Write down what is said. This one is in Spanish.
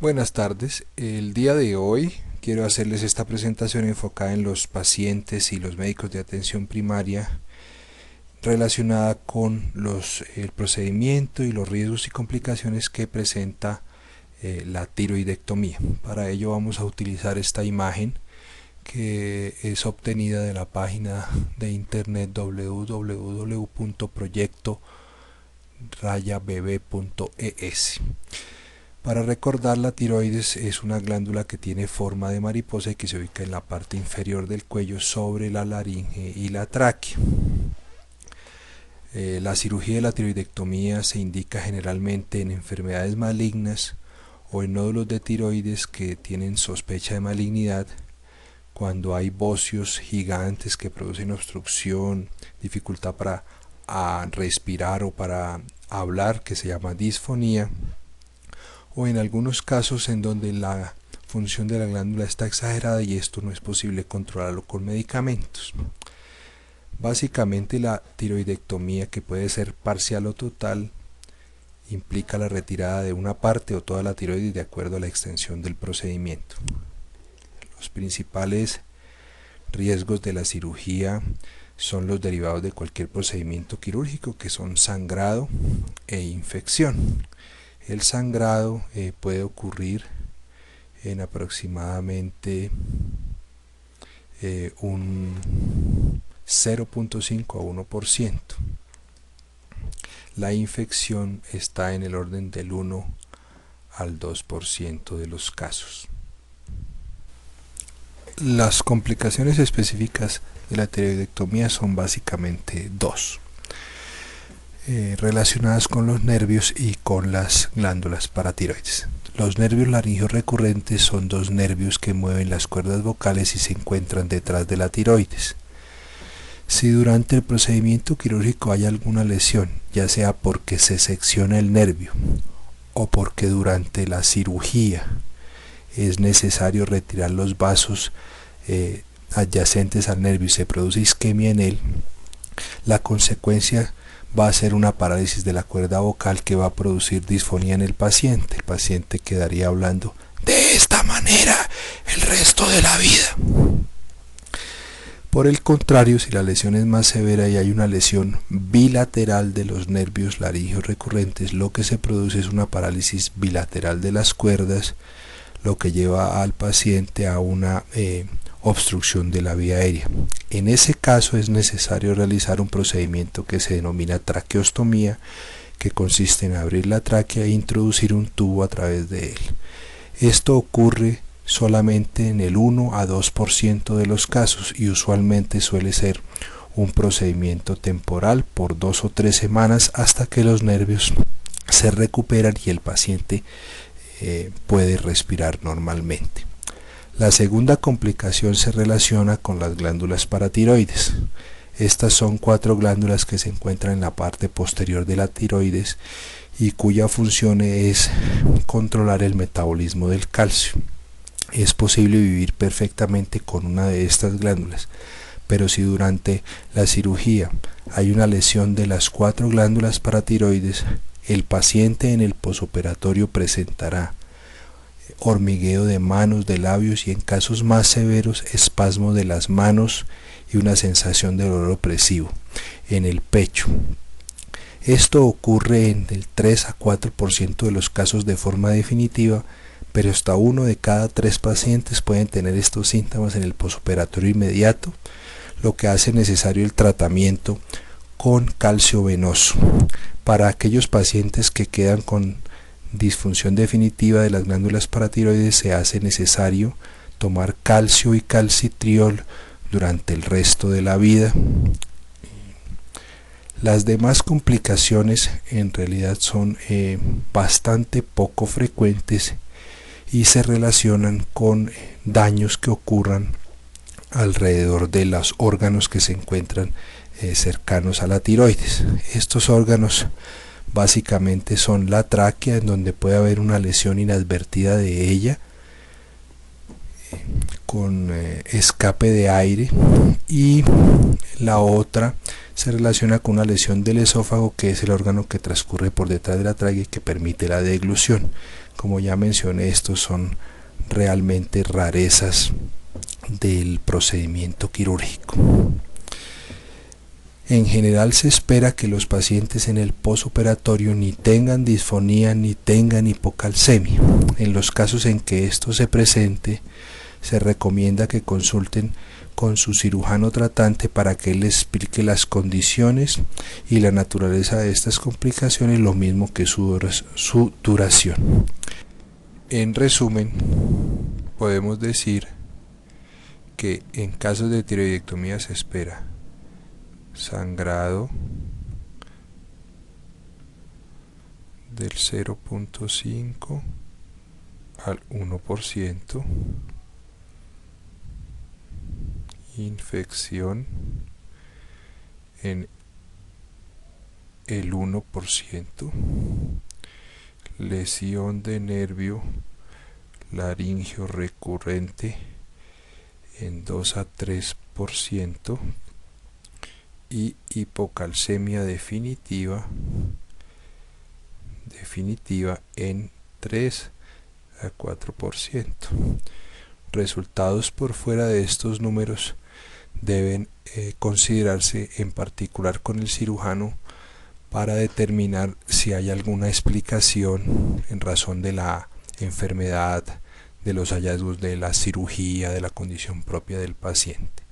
Buenas tardes, el día de hoy quiero hacerles esta presentación enfocada en los pacientes y los médicos de atención primaria relacionada con el procedimiento y los riesgos y complicaciones que presenta la tiroidectomía. Para ello vamos a utilizar esta imagen que es obtenida de la página de internet www.proyecto-bb.es. Para recordar, la tiroides es una glándula que tiene forma de mariposa y que se ubica en la parte inferior del cuello sobre la laringe y la tráquea. La cirugía de la tiroidectomía se indica generalmente en enfermedades malignas o en nódulos de tiroides que tienen sospecha de malignidad, cuando hay bocios gigantes que producen obstrucción, dificultad para respirar o para hablar, que se llama disfonía, o en algunos casos en donde la función de la glándula está exagerada y esto no es posible controlarlo con medicamentos. Básicamente, la tiroidectomía, que puede ser parcial o total, implica la retirada de una parte o toda la tiroides de acuerdo a la extensión del procedimiento. Los principales riesgos de la cirugía son los derivados de cualquier procedimiento quirúrgico, que son sangrado e infección. El sangrado puede ocurrir en aproximadamente un 0.5 a 1%. La infección está en el orden del 1 al 2% de los casos. Las complicaciones específicas de la tiroidectomía son básicamente dos, relacionadas con los nervios y con las glándulas paratiroides. Los nervios laringeos recurrentes son dos nervios que mueven las cuerdas vocales y se encuentran detrás de la tiroides. Si durante el procedimiento quirúrgico hay alguna lesión, ya sea porque se secciona el nervio o porque durante la cirugía es necesario retirar los vasos adyacentes al nervio y se produce isquemia en él, la consecuencia va a ser una parálisis de la cuerda vocal que va a producir disfonía en el paciente. El paciente quedaría hablando de esta manera el resto de la vida. Por el contrario, si la lesión es más severa y hay una lesión bilateral de los nervios laringeos recurrentes, lo que se produce es una parálisis bilateral de las cuerdas, lo que lleva al paciente a una obstrucción de la vía aérea. En ese caso es necesario realizar un procedimiento que se denomina traqueostomía, que consiste en abrir la tráquea e introducir un tubo a través de él. Esto ocurre solamente en el 1 a 2% de los casos y usualmente suele ser un procedimiento temporal por 2 o 3 semanas hasta que los nervios se recuperan y el paciente puede respirar normalmente. La segunda complicación se relaciona con las glándulas paratiroides. Estas son 4 glándulas que se encuentran en la parte posterior de la tiroides y cuya función es controlar el metabolismo del calcio. Es posible vivir perfectamente con una de estas glándulas, pero si durante la cirugía hay una lesión de las 4 glándulas paratiroides, el paciente en el posoperatorio presentará hormigueo de manos, de labios y en casos más severos espasmo de las manos y una sensación de dolor opresivo en el pecho. Esto ocurre en el 3 a 4% de los casos de forma definitiva, pero hasta 1 de cada 3 pacientes pueden tener estos síntomas en el posoperatorio inmediato, lo que hace necesario el tratamiento con calcio venoso. Para aquellos pacientes que quedan con disfunción definitiva de las glándulas paratiroides, se hace necesario tomar calcio y calcitriol durante el resto de la vida. Las demás complicaciones en realidad son bastante poco frecuentes y se relacionan con daños que ocurran alrededor de los órganos que se encuentran cercanos a la tiroides. Estos órganos básicamente son la tráquea, en donde puede haber una lesión inadvertida de ella con escape de aire, y la otra se relaciona con una lesión del esófago, que es el órgano que transcurre por detrás de la tráquea y que permite la deglución. Como ya mencioné, estos son realmente rarezas del procedimiento quirúrgico. En general se espera que los pacientes en el posoperatorio ni tengan disfonía ni tengan hipocalcemia. En los casos en que esto se presente, se recomienda que consulten con su cirujano tratante para que él les explique las condiciones y la naturaleza de estas complicaciones, lo mismo que su duración. En resumen, podemos decir que en casos de tiroidectomía se espera sangrado del 0.5 al 1%, infección en el 1%, lesión de nervio laringio recurrente en 2 a 3% y hipocalcemia definitiva en 3 a 4%. Resultados por fuera de estos números deben considerarse en particular con el cirujano para determinar si hay alguna explicación en razón de la enfermedad, de los hallazgos de la cirugía, de la condición propia del paciente.